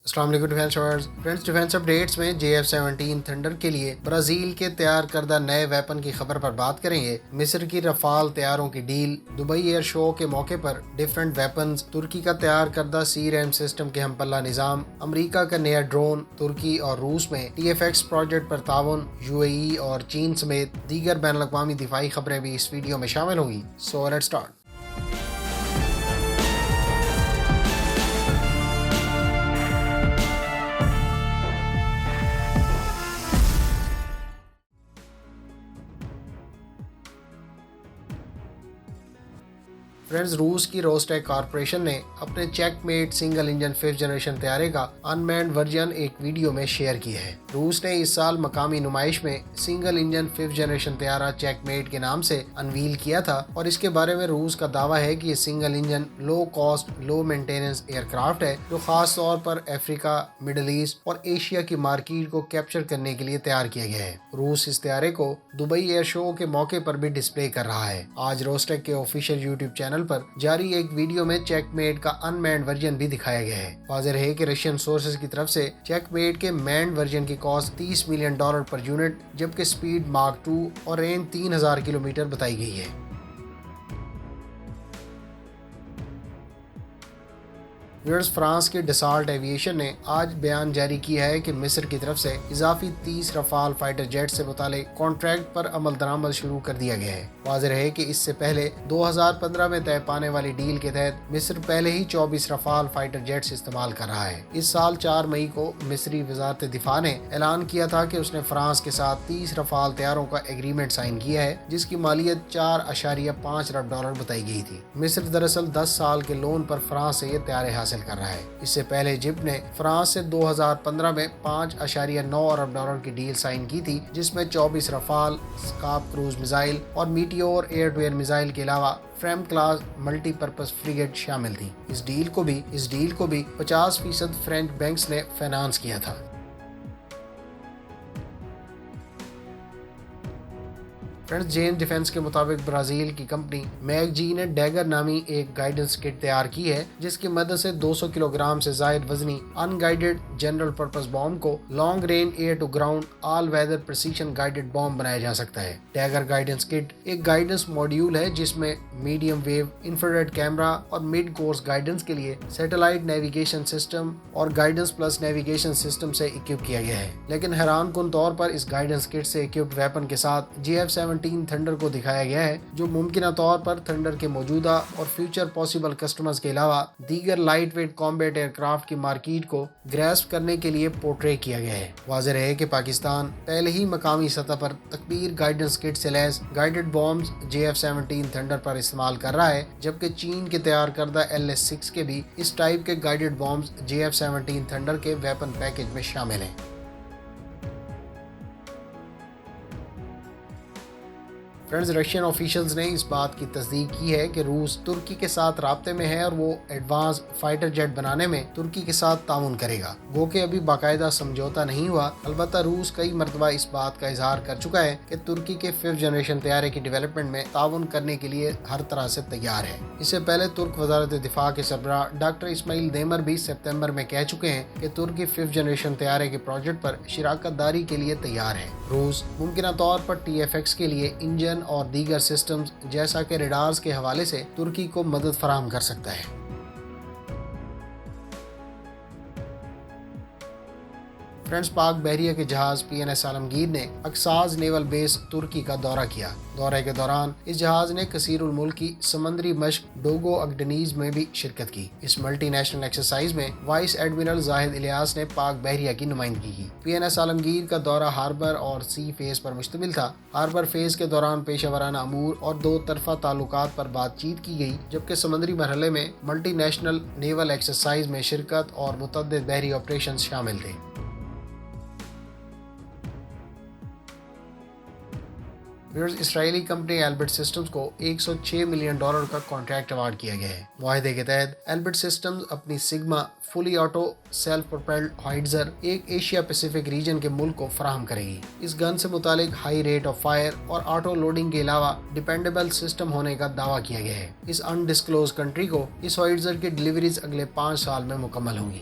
السلام علیکم friends, defence updates میں JF-17 تھنڈر کے لیے برازیل کے تیار کردہ نئے ویپن کی خبر پر بات کریں گے۔ مصر کی رفال طیاروں کی ڈیل، دبئی ایئر شو کے موقع پر ڈیفرنٹ ویپنز، ترکی کا تیار کردہ CRAM سسٹم کے ہم پلہ نظام، امریکہ کا نیا ڈرون، ترکی اور روس میں TFX پروجیکٹ پر تعاون، UAE اور چین سمیت دیگر بین الاقوامی دفاعی خبریں بھی اس ویڈیو میں شامل ہوں گی۔ So let's start. فرینڈز، روس کی روسٹیک کارپوریشن نے اپنے checkmate single engine 5th generation طیارے کا ان مینڈ ورژن ایک ویڈیو میں شیئر کیا ہے۔ روس نے اس سال مقامی نمائش میں سنگل انجن 5th جنریشن طیارہ چیک میٹ کے نام سے انویل کیا تھا، اور اس کے بارے میں روس کا دعویٰ ہے کہ یہ سنگل انجن لو کاسٹ لو مینٹیننس ایئر کرافٹ ہے جو خاص طور پر افریقہ، مڈل ایسٹ اور ایشیا کی مارکیٹ کو کیپچر کرنے کے لیے تیار کیا گیا ہے۔ روس اس طیارے کو دبئی ایئر شو کے موقع پر بھی ڈسپلے کر رہا ہے۔ آج روسٹیک کے آفیشیل یوٹیوب چینل پر جاری ایک ویڈیو میں چیک میٹ کا ان مینڈ ورژن بھی دکھایا گیا ہے۔ واضح ہے کہ رشین سورسز کی طرف سے چیک میٹ کے مینڈ ورژن کی کاسٹ $30 ملین پر یونٹ، جبکہ سپیڈ ماک 2 اور رینج 3000 کلومیٹر بتائی گئی ہے۔ فرانس کی ڈسالٹ ایویشن نے آج بیان جاری کیا ہے کہ مصر کی طرف سے اضافی 30 رفال فائٹر جیٹ سے متعلق کانٹریکٹ پر عمل درآمد شروع کر دیا گیا ہے۔ واضح ہے کہ اس سے پہلے 2015 میں طے پانے والی ڈیل کے تحت مصر پہلے ہی 24 رفال فائٹر جیٹس استعمال کر رہا ہے۔ اس سال 4 مئی کو مصری وزارت دفاع نے اعلان کیا تھا کہ اس نے فرانس کے ساتھ 30 رفال طیاروں کا ایگریمنٹ سائن کیا ہے، جس کی مالیت $4.5 ارب بتائی گئی تھی۔ مصر دراصل 10 سال کے لون پر فرانس سے یہ طیارے حاصل کر رہا ہے۔ اس سے پہلے ایجپٹ نے فرانس سے 2015 میں $5.9 ارب کی ڈیل سائن کی تھی، جس میں 24 رفال اسکاپ کروز میزائل اور Meteor air to air missile کے علاوہ FREMM class multi purpose frigate شامل تھی۔ اس ڈیل کو بھی 50% فرینچ بینکس نے فائنانس کیا تھا۔ فرینڈز، جین ڈیفنس کے مطابق برازیل کی کمپنی میگ نے ڈیگر نامی ایک گائیڈنس کٹ تیار کی ہے، جس کی مدد سے 200 کلو گرام سے زائد وزنی unguided general purpose bomb کو long range air to ground all weather precision guided bomb بنایا جا سکتا ہے۔ ڈیگر گائیڈنس کٹ ایک گائیڈنس ماڈیول ہے جس میں میڈیم ویو انفرارڈ کیمرا اور مڈ کورس گائیڈنس کے لیے سیٹلائٹ نیویگیشن سسٹم اور گائیڈنس پلس نیویگیشن سسٹم سے اکوپ کیا گیا ہے۔ لیکن حیران کن طور پر اس گائیڈنس کٹ سے اکوپڈ ویپن کے ساتھ JF-17 تھنڈر کو دکھایا گیا ہے، جو ممکنہ طور پر تھنڈر کے موجودہ اور فیوچر پاسبل کسٹمرز کے علاوہ دیگر lightweight combat aircraft کی مارکیٹ کو گریسپ کرنے کے لیے پورٹرے کیا گیا ہے۔ واضح ہے کہ پاکستان پہلے ہی مقامی سطح پر تکبیر گائیڈنس کٹ سے لیس گائیڈڈ بومز JF-17 تھنڈر پر استعمال کر رہا ہے، جبکہ چین کے تیار کردہ LS-6 کے بھی اس ٹائپ کے گائیڈڈ بومز JF-17 تھنڈر کے ویپن پیکج میں شامل ہیں۔ فرینڈز، رشین آفیشلز نے اس بات کی تصدیق کی ہے کہ روس ترکی کے ساتھ رابطے میں ہے اور وہ ایڈوانس فائٹر جیٹ بنانے میں ترکی کے ساتھ تعاون کرے گا۔ گو کہ ابھی باقاعدہ سمجھوتا نہیں ہوا، البتہ روس کئی مرتبہ اس بات کا اظہار کر چکا ہے کہ ترکی کے 5th جنریشن طیارے کی ڈیولپمنٹ میں تعاون کرنے کے لیے ہر طرح سے تیار ہے۔ اس سے پہلے ترک وزارت دفاع کے سربراہ ڈاکٹر اسماعیل دیمر بھی ستمبر میں کہہ چکے ہیں کہ ترکی 5th جنریشن طیارے کے پروجیکٹ پر شراکت داری کے لیے تیار ہے۔ روس ممکنہ طور پر TFX کے لیے انجن اور دیگر سسٹمز جیسا کہ ریڈارز کے حوالے سے ترکی کو مدد فراہم کر سکتا ہے۔ فرینڈز، پاک بحریہ کے جہاز PNS عالمگیر نے اقصاز نیول بیس ترکی کا دورہ کیا۔ دورے کے دوران اس جہاز نے کثیر الملکی سمندری مشق ڈوگو اگڈنیز میں بھی شرکت کی۔ اس ملٹی نیشنل ایکسرسائز میں وائس ایڈمرل زاہد الیاس نے پاک بحریہ کی نمائندگی کی۔ PNS عالمگیر کا دورہ ہاربر اور سی فیز پر مشتمل تھا۔ ہاربر فیز کے دوران پیشہ ورانہ امور اور 2 طرفہ تعلقات پر بات چیت کی گئی، جبکہ سمندری مرحلے میں ملٹی نیشنل نیول ایکسرسائز میں شرکت اور متعدد بحری آپریشنز شامل تھے۔ اسرائیلی کمپنی ایلبٹ سسٹمز کو $106 ملین کا کانٹریکٹ ایوارڈ کیا گیا ہے۔ معاہدے کے تحت ایلبٹ سسٹمز اپنی سگما فلی آٹو سیلف پروپیلڈ ہائٹزر ایک ایشیا پیسیفک ریجن کے ملک کو فراہم کرے گی۔ اس گن سے متعلق ہائی ریٹ آف فائر اور آٹو لوڈنگ کے علاوہ ڈیپینڈیبل سسٹم ہونے کا دعویٰ کیا گیا ہے۔ اس انڈسکلوز کنٹری کو اس ہائٹزر کی ڈیلیوریز اگلے 5 سال میں مکمل ہوں گی۔